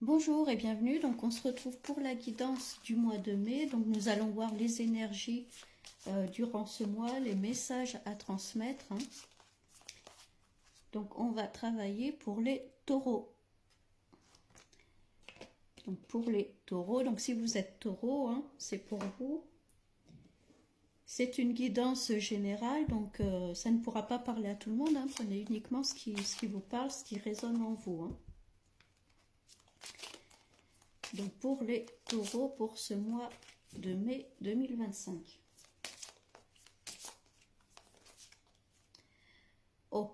Bonjour et bienvenue, donc on se retrouve pour la guidance du mois de mai. Donc nous allons voir les énergies durant ce mois, les messages à transmettre, hein. Donc on va travailler pour les taureaux. Donc pour les taureaux, donc si vous êtes taureau, hein, c'est pour vous. C'est une guidance générale, donc ça ne pourra pas parler à tout le monde, hein. Prenez uniquement ce qui vous parle, ce qui résonne en vous, hein. Donc pour les taureaux, pour ce mois de mai 2025. Oh,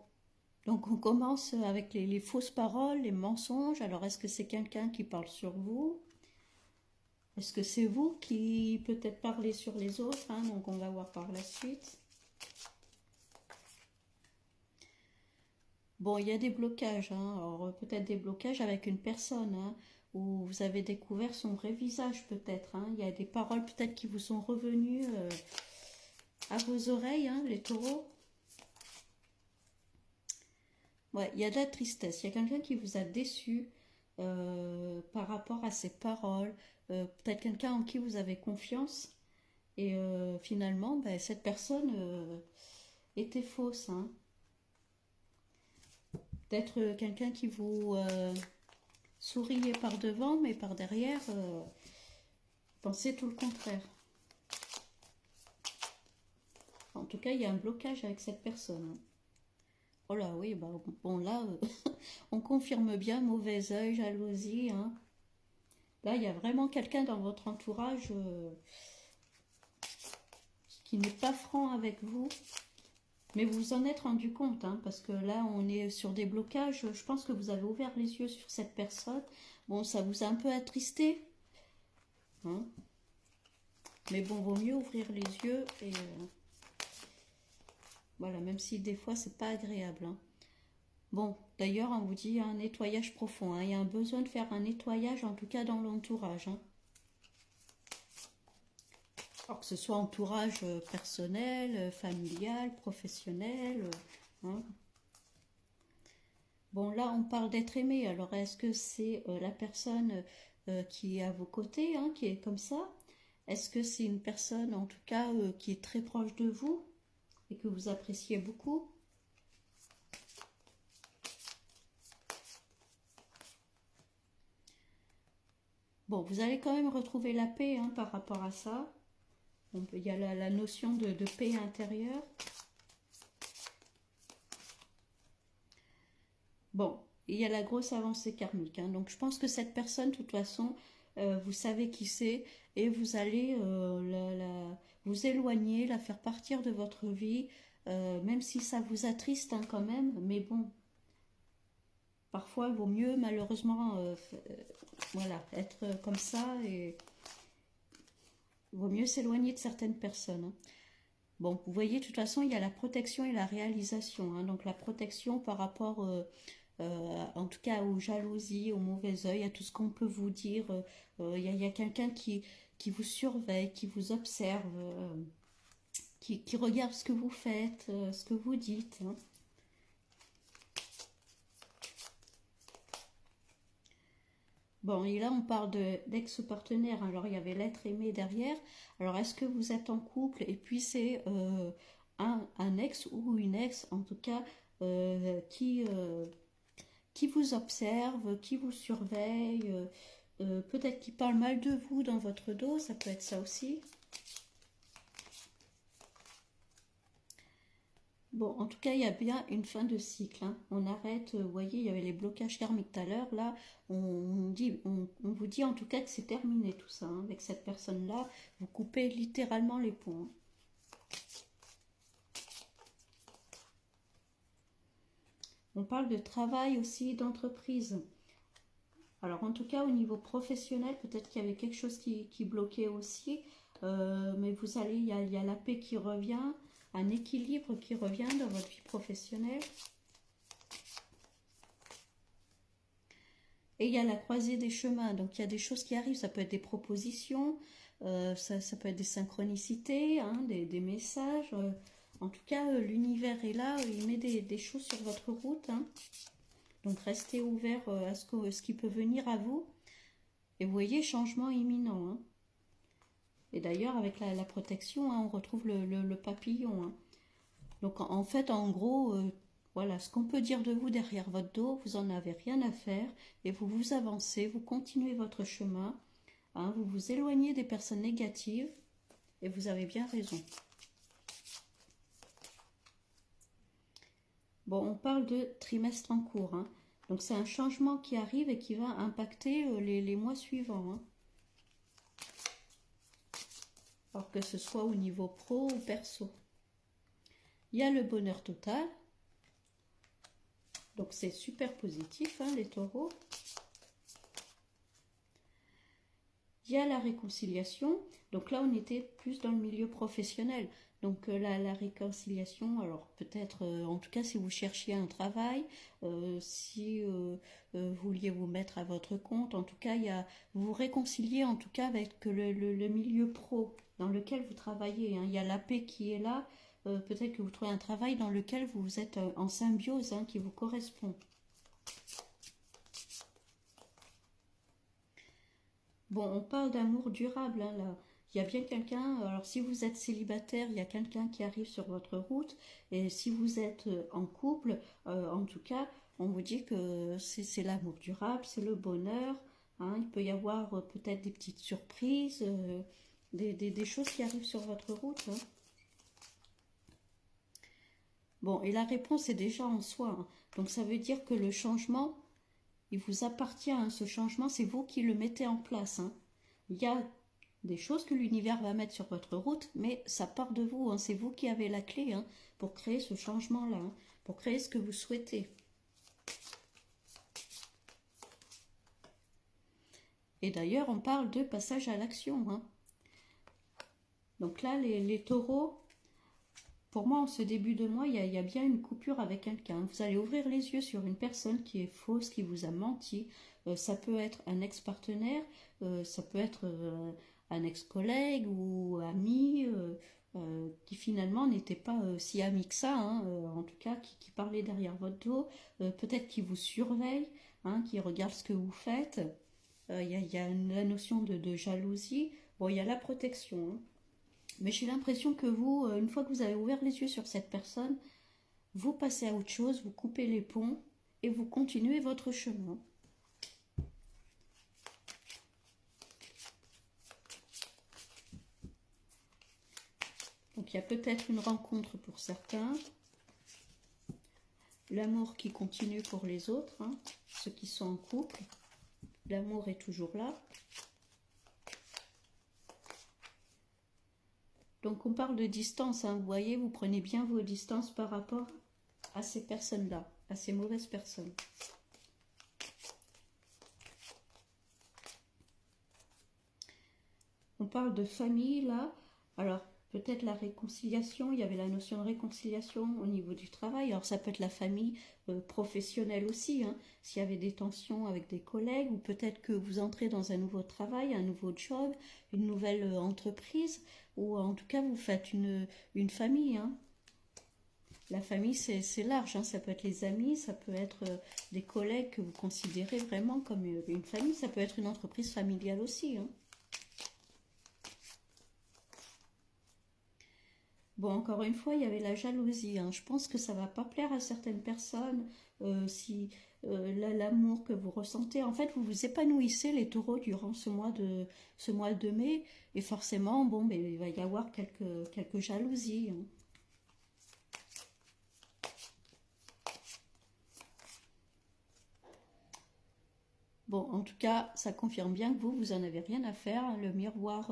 donc on commence avec les fausses paroles, les mensonges. Alors est-ce que c'est quelqu'un qui parle sur vous? Est-ce que c'est vous qui peut-être parlez sur les autres, hein? Donc on va voir par la suite. Bon, il y a des blocages, hein. Alors peut-être des blocages avec une personne, hein, où vous avez découvert son vrai visage peut-être, hein. Il y a des paroles peut-être qui vous sont revenues à vos oreilles, hein, les taureaux. Ouais, il y a de la tristesse. Il y a quelqu'un qui vous a déçu par rapport à ses paroles. Peut-être quelqu'un en qui vous avez confiance. Et finalement, ben, cette personne était fausse, hein. Peut-être quelqu'un qui vous souriait par devant, mais par derrière, pensait tout le contraire. En tout cas, il y a un blocage avec cette personne, hein. Oh là, oui, bah, bon là, on confirme bien mauvais œil, jalousie, hein. Là, il y a vraiment quelqu'un dans votre entourage qui n'est pas franc avec vous, mais vous vous en êtes rendu compte, hein, parce que là, on est sur des blocages. Je pense que vous avez ouvert les yeux sur cette personne. Bon, ça vous a un peu attristé, hein, mais bon, vaut mieux ouvrir les yeux et voilà, même si des fois, c'est pas agréable, hein. Bon, d'ailleurs, on vous dit un nettoyage profond, hein. Il y a un besoin de faire un nettoyage, en tout cas dans l'entourage, hein. Alors que ce soit entourage personnel, familial, professionnel, hein. Bon, là, on parle d'être aimé. Alors, est-ce que c'est la personne qui est à vos côtés, hein, qui est comme ça? Est-ce que c'est une personne, en tout cas, qui est très proche de vous et que vous appréciez beaucoup? Bon, vous allez quand même retrouver la paix, hein, par rapport à ça. Il y a la notion de paix intérieure. Bon, il y a la grosse avancée karmique, hein. Donc je pense que cette personne, de toute façon, vous savez qui c'est et vous allez vous éloigner, la faire partir de votre vie, même si ça vous attriste, hein, quand même. Mais bon, parfois il vaut mieux malheureusement voilà, être comme ça et il vaut mieux s'éloigner de certaines personnes, hein. Bon, vous voyez, de toute façon, il y a la protection et la réalisation, hein. Donc la protection par rapport en tout cas aux jalousies, aux mauvais œil, à tout ce qu'on peut vous dire. Il y a quelqu'un qui vous surveille, qui vous observe, qui regarde ce que vous faites, ce que vous dites, hein. Bon, et là on parle d'ex-partenaire. Alors il y avait l'être aimé derrière. Alors est-ce que vous êtes en couple et puis c'est un ex ou une ex, en tout cas, qui vous observe, qui vous surveille, peut-être qui parle mal de vous dans votre dos, ça peut être ça aussi. Bon, en tout cas, il y a bien une fin de cycle, hein. On arrête, vous voyez, il y avait les blocages karmiques tout à l'heure. Là, on vous dit en tout cas que c'est terminé tout ça, hein. Avec cette personne-là, vous coupez littéralement les ponts, hein. On parle de travail aussi, d'entreprise. Alors en tout cas au niveau professionnel, peut-être qu'il y avait quelque chose qui bloquait aussi, mais vous allez, il y a la paix qui revient, un équilibre qui revient dans votre vie professionnelle. Et il y a la croisée des chemins, donc il y a des choses qui arrivent, ça peut être des propositions, ça peut être des synchronicités, hein, des messages. En tout cas, l'univers est là, il met des choses sur votre route, hein. Donc restez ouvert à ce qui peut venir à vous. Et vous voyez, changement imminent. Hein. Et d'ailleurs, avec la protection, hein, on retrouve le papillon. Hein. Donc en fait, en gros, voilà, ce qu'on peut dire de vous derrière votre dos, vous n'en avez rien à faire et vous avancez, vous continuez votre chemin, hein, vous vous éloignez des personnes négatives et vous avez bien raison. Bon, on parle de trimestre en cours, hein. Donc c'est un changement qui arrive et qui va impacter les mois suivants. Hein. Alors que ce soit au niveau pro ou perso. Il y a le bonheur total. Donc c'est super positif, hein, les taureaux. Il y a la réconciliation. Donc là, on était plus dans le milieu professionnel. Donc la réconciliation, alors peut-être, en tout cas, si vous cherchiez un travail, si vous vouliez vous mettre à votre compte, en tout cas, vous vous réconciliez en tout cas avec le milieu pro dans lequel vous travaillez. Hein. Il y a la paix qui est là. Peut-être que vous trouvez un travail dans lequel vous êtes en symbiose, hein, qui vous correspond. Bon, on parle d'amour durable, hein, là. Il y a bien quelqu'un, alors si vous êtes célibataire, il y a quelqu'un qui arrive sur votre route, et si vous êtes en couple, en tout cas, on vous dit que c'est l'amour durable, c'est le bonheur, hein. Il peut y avoir peut-être des petites surprises, des choses qui arrivent sur votre route. Hein. Bon, et la réponse est déjà en soi. Hein. Donc ça veut dire que le changement, il vous appartient, hein, ce changement, c'est vous qui le mettez en place. Hein. Il y a des choses que l'univers va mettre sur votre route, mais ça part de vous. Hein. C'est vous qui avez la clé, hein, pour créer ce changement-là, hein, pour créer ce que vous souhaitez. Et d'ailleurs, on parle de passage à l'action. Hein. Donc là, les taureaux, pour moi, en ce début de mois, il y a bien une coupure avec quelqu'un. Vous allez ouvrir les yeux sur une personne qui est fausse, qui vous a menti. Ça peut être un ex-partenaire, ça peut être un ex-collègue ou ami qui finalement n'était pas si ami que ça, hein, en tout cas qui parlait derrière votre dos, peut-être qui vous surveille, hein, qui regarde ce que vous faites. Il y a la notion de jalousie. Bon, il y a la protection, hein. Mais j'ai l'impression que vous, une fois que vous avez ouvert les yeux sur cette personne, vous passez à autre chose, vous coupez les ponts et vous continuez votre chemin. Donc il y a peut-être une rencontre pour certains, l'amour qui continue pour les autres, hein, ceux qui sont en couple, l'amour est toujours là. Donc on parle de distance, hein, vous voyez, vous prenez bien vos distances par rapport à ces personnes-là, à ces mauvaises personnes. On parle de famille là, alors peut-être la réconciliation, il y avait la notion de réconciliation au niveau du travail, alors ça peut être la famille professionnelle aussi, hein, s'il y avait des tensions avec des collègues, ou peut-être que vous entrez dans un nouveau travail, un nouveau job, une nouvelle entreprise, ou en tout cas vous faites une famille. Hein. La famille c'est large, hein, ça peut être les amis, ça peut être des collègues que vous considérez vraiment comme une famille, ça peut être une entreprise familiale aussi. Hein. Bon, encore une fois, il y avait la jalousie. Hein. Je pense que ça va pas plaire à certaines personnes si l'amour que vous ressentez. En fait, vous vous épanouissez les taureaux durant ce mois de mai, et forcément, bon, ben, il va y avoir quelques jalousies. Hein. Bon, en tout cas, ça confirme bien que vous en avez rien à faire. Hein. Le miroir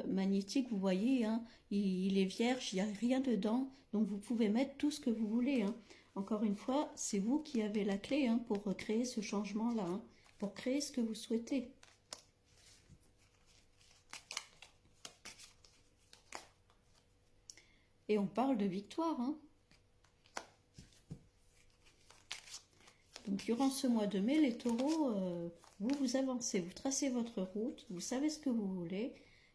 magnétique, vous voyez, hein, il est vierge, il n'y a rien dedans. Donc, vous pouvez mettre tout ce que vous voulez. Hein. Encore une fois, c'est vous qui avez la clé, hein, pour créer ce changement-là, hein, pour créer ce que vous souhaitez. Et on parle de victoire. Hein. Donc, durant ce mois de mai, les taureaux, vous avancez, vous tracez votre route, vous savez ce que vous voulez.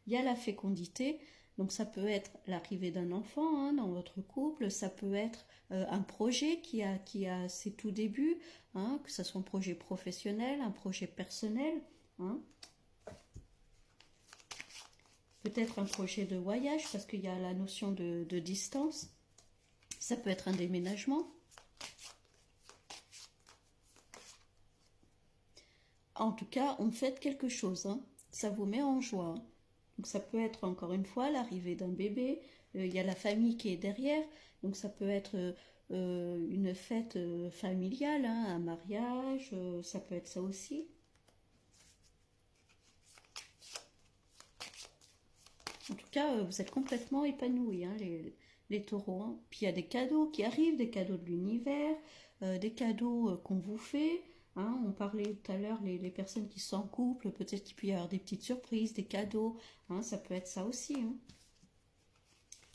Il y a la fécondité, donc ça peut être l'arrivée d'un enfant, hein, dans votre couple, ça peut être un projet qui a ses tout débuts, hein, que ce soit un projet professionnel, un projet personnel, hein. Peut-être un projet de voyage, parce qu'il y a la notion de distance. Ça peut être un déménagement. En tout cas, on fait quelque chose, hein. Ça vous met en joie, hein. Donc ça peut être encore une fois l'arrivée d'un bébé. Il y a la famille qui est derrière. Donc ça peut être une fête familiale, hein, un mariage. Ça peut être ça aussi. En tout cas, vous êtes complètement épanouis, hein, les taureaux, hein. Puis il y a des cadeaux qui arrivent, des cadeaux de l'univers, des cadeaux qu'on vous fait, hein. On parlait tout à l'heure, les personnes qui sont en couple, peut-être qu'il peut y avoir des petites surprises, des cadeaux, hein, ça peut être ça aussi, hein.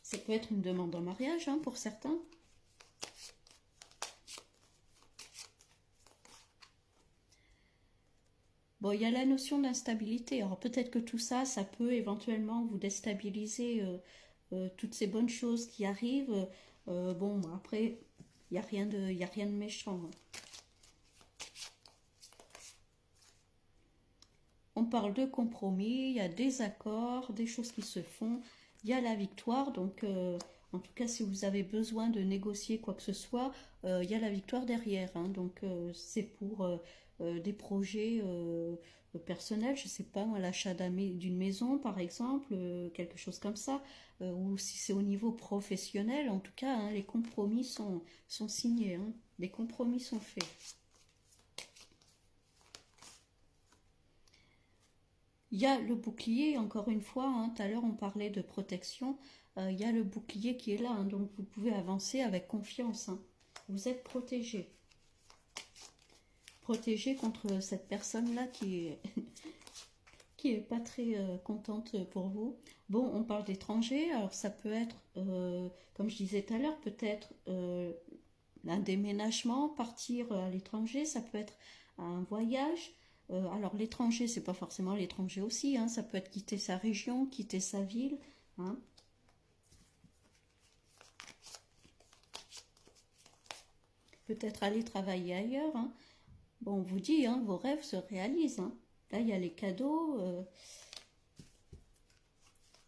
Ça peut être une demande en mariage, hein, pour certains. Bon, il y a la notion d'instabilité. Alors peut-être que tout ça, ça peut éventuellement vous déstabiliser, toutes ces bonnes choses qui arrivent. Bon, après, il y a rien de méchant, hein. On parle de compromis, il y a des accords, des choses qui se font, il y a la victoire. Donc, en tout cas, si vous avez besoin de négocier quoi que ce soit, il y a la victoire derrière, hein. Donc, c'est pour des projets personnels, je ne sais pas, l'achat d'une maison, par exemple, quelque chose comme ça, ou si c'est au niveau professionnel, en tout cas, hein, les compromis sont signés, hein. Les compromis sont faits. Il y a le bouclier, encore une fois, hein, tout à l'heure on parlait de protection, il y a le bouclier qui est là, hein, donc vous pouvez avancer avec confiance, hein. Vous êtes protégé. Protégé contre cette personne-là qui est, qui est pas très contente pour vous. Bon, on parle d'étrangers, alors ça peut être, comme je disais tout à l'heure, peut-être un déménagement, partir à l'étranger, ça peut être un voyage. Alors l'étranger, c'est pas forcément l'étranger aussi, hein, ça peut être quitter sa région, quitter sa ville, hein. Peut-être aller travailler ailleurs, hein. Bon, on vous dit, hein, vos rêves se réalisent, hein. Là, il y a les cadeaux.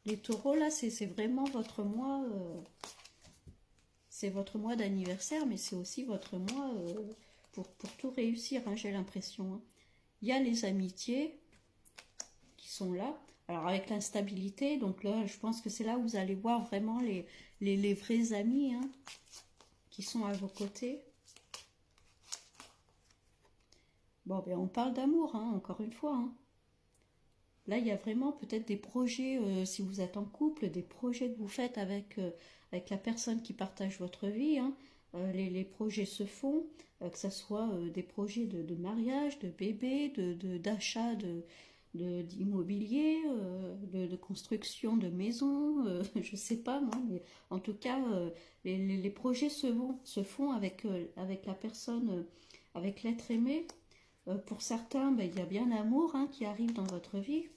Les taureaux, là, c'est vraiment votre mois. C'est votre mois d'anniversaire, mais c'est aussi votre mois pour tout réussir, hein, j'ai l'impression, hein. Il y a les amitiés qui sont là. Alors avec l'instabilité, donc là, je pense que c'est là où vous allez voir vraiment les vrais amis, hein, qui sont à vos côtés. Bon, ben on parle d'amour, hein, encore une fois, hein. Là, il y a vraiment peut-être des projets, si vous êtes en couple, des projets que vous faites avec la personne qui partage votre vie, hein. Les projets se font, que ce soit des projets de mariage, de bébé, d'achat d'immobilier, de construction de maisons, je sais pas moi, mais en tout cas, les projets se font avec la personne, avec l'être aimé. Pour certains, ben, il y a bien l'amour, hein, qui arrive dans votre vie.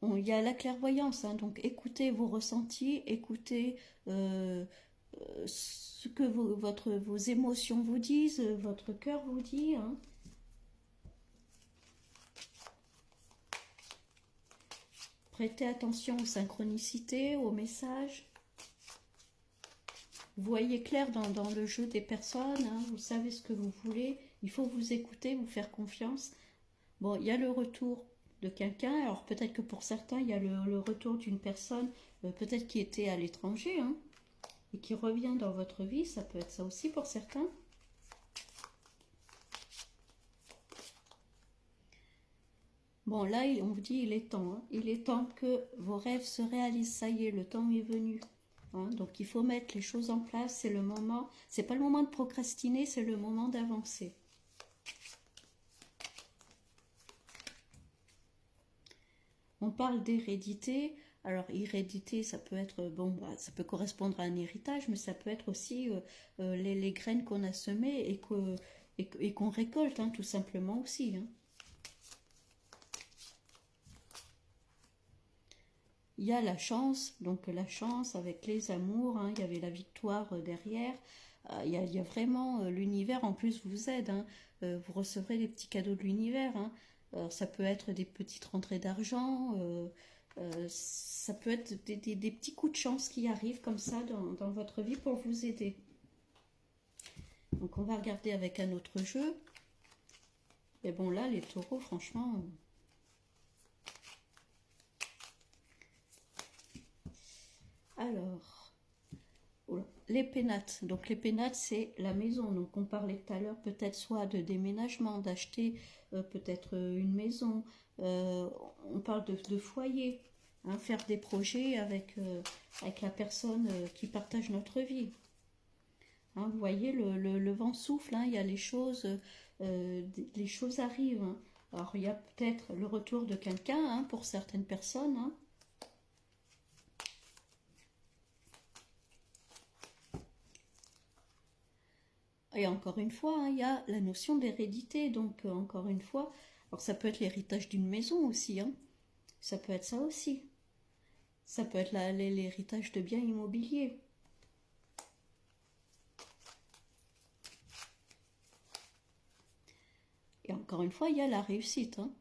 Il y a la clairvoyance, hein, donc écoutez vos ressentis, écoutez ce que vos émotions vous disent, votre cœur vous dit, hein. Prêtez attention aux synchronicités, aux messages. Vous voyez clair dans le jeu des personnes, hein, vous savez ce que vous voulez, il faut vous écouter, vous faire confiance. Bon, il y a le retour de quelqu'un, alors peut-être que pour certains, il y a le retour d'une personne, peut-être qui était à l'étranger, hein, et qui revient dans votre vie, ça peut être ça aussi pour certains. Bon, là, on vous dit, il est temps, hein, il est temps que vos rêves se réalisent, ça y est, le temps est venu. Hein, donc il faut mettre les choses en place, c'est le moment, c'est pas le moment de procrastiner, c'est le moment d'avancer. On parle d'hérédité. Alors, hérédité, ça peut être, bon, bah, ça peut correspondre à un héritage, mais ça peut être aussi les graines qu'on a semées et qu'on récolte, hein, tout simplement aussi, hein. Il y a la chance, donc la chance avec les amours, hein, il y avait la victoire derrière. Il y a vraiment l'univers en plus vous aide, hein. Vous recevrez des petits cadeaux de l'univers, hein. Alors, ça peut être des petites rentrées d'argent, ça peut être des petits coups de chance qui arrivent comme ça dans votre vie pour vous aider. Donc on va regarder avec un autre jeu. Et bon là, les taureaux, franchement... Alors, les pénates. Donc les pénates, c'est la maison. Donc on parlait tout à l'heure peut-être soit de déménagement, d'acheter peut-être une maison. On parle de foyer, hein, faire des projets avec la personne qui partage notre vie. Hein, vous voyez, le vent souffle, hein, il y a les choses arrivent, hein. Alors il y a peut-être le retour de quelqu'un, hein, pour certaines personnes, hein. Et encore une fois, hein, il y a la notion d'hérédité. Donc, encore une fois, alors ça peut être l'héritage d'une maison aussi, hein. Ça peut être ça aussi. Ça peut être l'héritage de biens immobiliers. Et encore une fois, il y a la réussite, hein.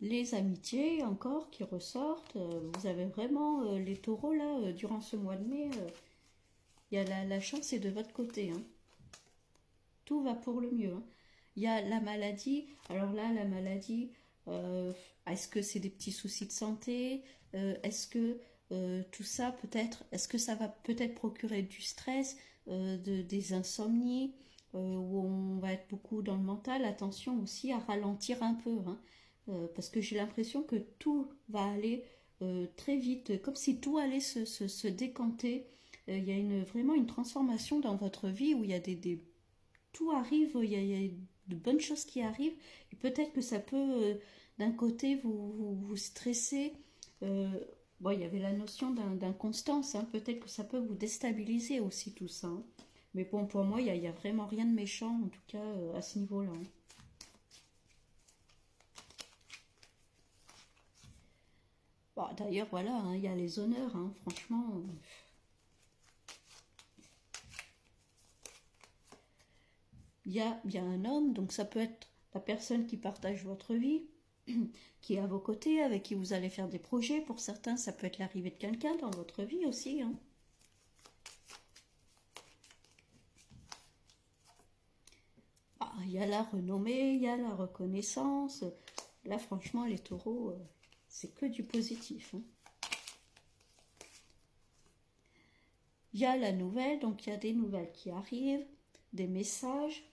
Les amitiés encore qui ressortent. Vous avez vraiment les taureaux là, durant ce mois de mai. Il y a la chance est de votre côté, hein. Tout va pour le mieux, hein. Il y a la maladie. Alors là, la maladie, est-ce que c'est des petits soucis de santé? Est-ce que tout ça peut-être, est-ce que ça va peut-être procurer du stress, des insomnies, où on va être beaucoup dans le mental? Attention aussi à ralentir un peu, hein, parce que j'ai l'impression que tout va aller très vite, comme si tout allait se décanter. Il y a vraiment une transformation dans votre vie où il y a tout arrive, il y a de bonnes choses qui arrivent, et peut-être que ça peut, d'un côté, vous stresser. Euh, bon, il y avait la notion d'inconstance, hein, peut-être que ça peut vous déstabiliser aussi tout ça, hein. Mais bon, pour moi, il y a vraiment rien de méchant, en tout cas, à ce niveau-là, hein. Bon, d'ailleurs, voilà, hein, il y a les honneurs, hein, franchement. Il y a bien un homme, donc ça peut être la personne qui partage votre vie, qui est à vos côtés, avec qui vous allez faire des projets. Pour certains, ça peut être l'arrivée de quelqu'un dans votre vie aussi, hein. Ah, il y a la renommée, il y a la reconnaissance. Là, franchement, les taureaux, c'est que du positif, hein. Il y a la nouvelle, donc il y a des nouvelles qui arrivent, des messages,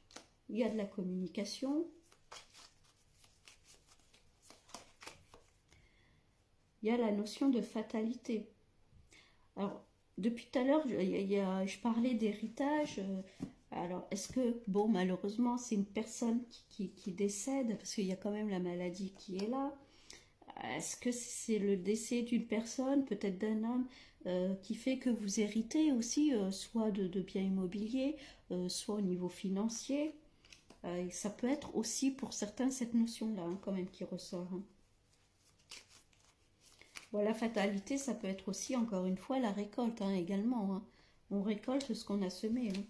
il y a de la communication. Il y a la notion de fatalité. Alors, depuis tout à l'heure, je parlais d'héritage. Alors, est-ce que, bon, malheureusement, c'est une personne qui décède, parce qu'il y a quand même la maladie qui est là. Est-ce que c'est le décès d'une personne, peut-être d'un homme, qui fait que vous héritez aussi, soit de biens immobiliers, soit au niveau financier? Et ça peut être aussi pour certains cette notion-là, hein, quand même, qui ressort, hein. Bon, la fatalité, ça peut être aussi, encore une fois, la récolte, hein, également, hein. On récolte ce qu'on a semé, hein.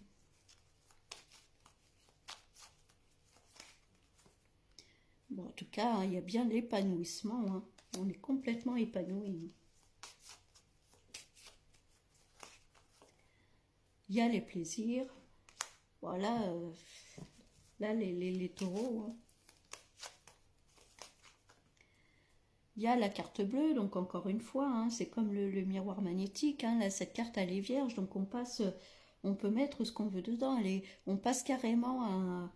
Bon, en tout cas, hein, il y a bien l'épanouissement, hein. On est complètement épanoui, hein. Il y a les plaisirs. Voilà, là, les taureaux, hein. Il y a la carte bleue, donc encore une fois, hein, c'est comme le miroir magnétique, hein. Là, cette carte, elle est vierge, donc on peut mettre ce qu'on veut dedans. On passe carrément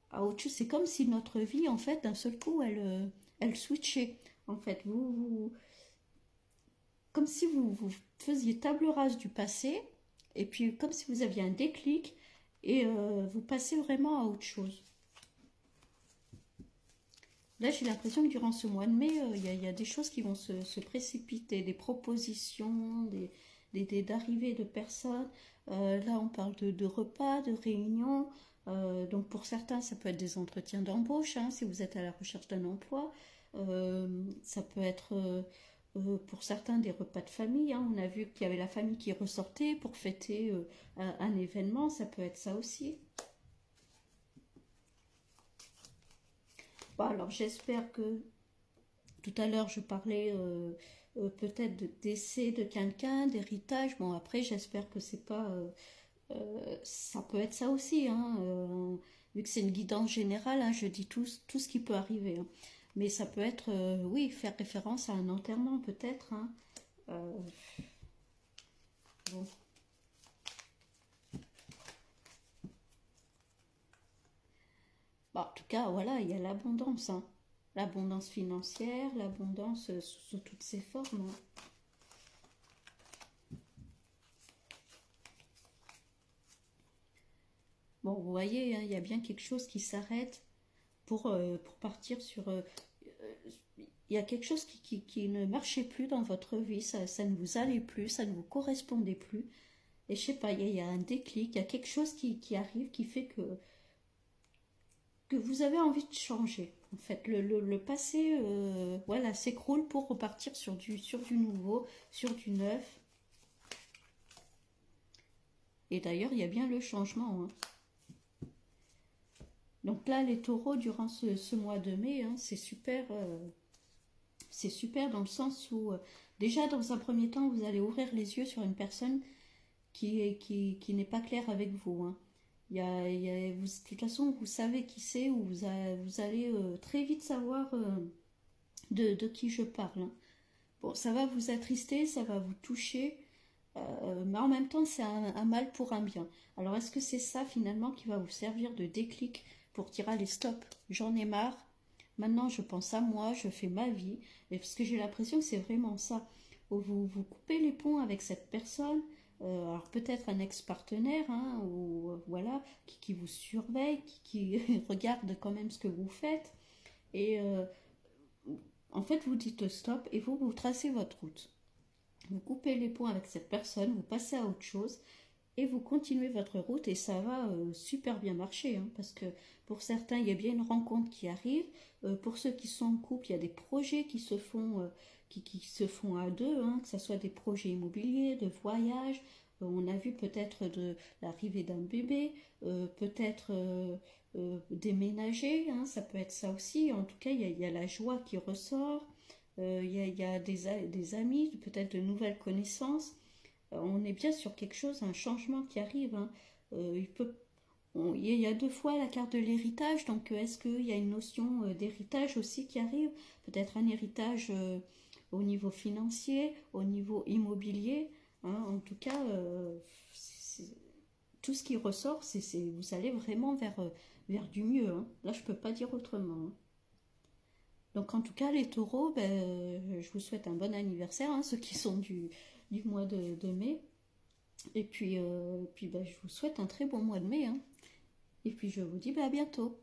à autre chose. C'est comme si notre vie, en fait, d'un seul coup, elle switchait. En fait, comme si vous faisiez table rase du passé, et puis comme si vous aviez un déclic, et vous passez vraiment à autre chose. Là, j'ai l'impression que durant ce mois de mai, il y a des choses qui vont se précipiter, des propositions, d'arrivées de personnes. Là, on parle de repas, de réunions. Donc, pour certains, ça peut être des entretiens d'embauche, hein, si vous êtes à la recherche d'un emploi. Ça peut être pour certains des repas de famille, hein. On a vu qu'il y avait la famille qui ressortait pour fêter un événement, ça peut être ça aussi. Bon, alors j'espère que tout à l'heure je parlais peut-être de décès de quelqu'un, d'héritage. Bon, après j'espère que c'est pas ça peut être ça aussi, hein, vu que c'est une guidance générale, hein, je dis tout ce qui peut arriver, hein. Mais ça peut être, oui, faire référence à un enterrement peut-être, hein. Euh, bon. Bon, en tout cas, voilà, il y a l'abondance, hein. L'abondance financière, l'abondance sous toutes ses formes, hein. Bon, vous voyez, hein, il y a bien quelque chose qui s'arrête pour partir sur... il y a quelque chose qui ne marchait plus dans votre vie, ça ne vous allait plus, ça ne vous correspondait plus. Et je sais pas, il y a un déclic, il y a quelque chose qui arrive qui fait que vous avez envie de changer. En fait, le passé voilà, s'écroule pour repartir sur du nouveau, sur du neuf. Et d'ailleurs, il y a bien le changement, hein. Donc là, les taureaux, durant ce mois de mai, hein, c'est super dans le sens où, déjà, dans un premier temps, vous allez ouvrir les yeux sur une personne qui n'est pas claire avec vous, hein. De toute façon, vous savez qui c'est, ou vous allez très vite savoir de qui je parle, hein. Bon, ça va vous attrister, ça va vous toucher, mais en même temps, c'est un mal pour un bien. Alors, est-ce que c'est ça finalement qui va vous servir de déclic pour dire allez, stop, j'en ai marre, maintenant je pense à moi, je fais ma vie, et parce que j'ai l'impression que c'est vraiment ça. Vous coupez les ponts avec cette personne, alors peut-être un ex-partenaire, hein, ou voilà, qui vous surveille, qui regarde quand même ce que vous faites, et en fait vous dites stop et vous tracez votre route. Vous coupez les ponts avec cette personne, vous passez à autre chose et vous continuez votre route et ça va super bien marcher, hein, parce que pour certains, il y a bien une rencontre qui arrive. Pour ceux qui sont en couple, il y a des projets qui se font à deux, hein, que ce soit des projets immobiliers, de voyage. On a vu peut-être de l'arrivée d'un bébé, peut-être déménager, hein, ça peut être ça aussi. En tout cas, il y a la joie qui ressort. Il y a des amis, peut-être de nouvelles connaissances. On est bien sur quelque chose, un changement qui arrive, hein. Il y a deux fois la carte de l'héritage, donc est-ce qu'il y a une notion d'héritage aussi qui arrive? Peut-être un héritage au niveau financier, au niveau immobilier, hein. En tout cas, tout ce qui ressort, vous allez vraiment vers du mieux, hein. Là, je ne peux pas dire autrement, hein. Donc en tout cas, les taureaux, ben, je vous souhaite un bon anniversaire, hein, ceux qui sont du mois de mai. Et puis ben, je vous souhaite un très bon mois de mai, hein. Et puis je vous dis ben, à bientôt.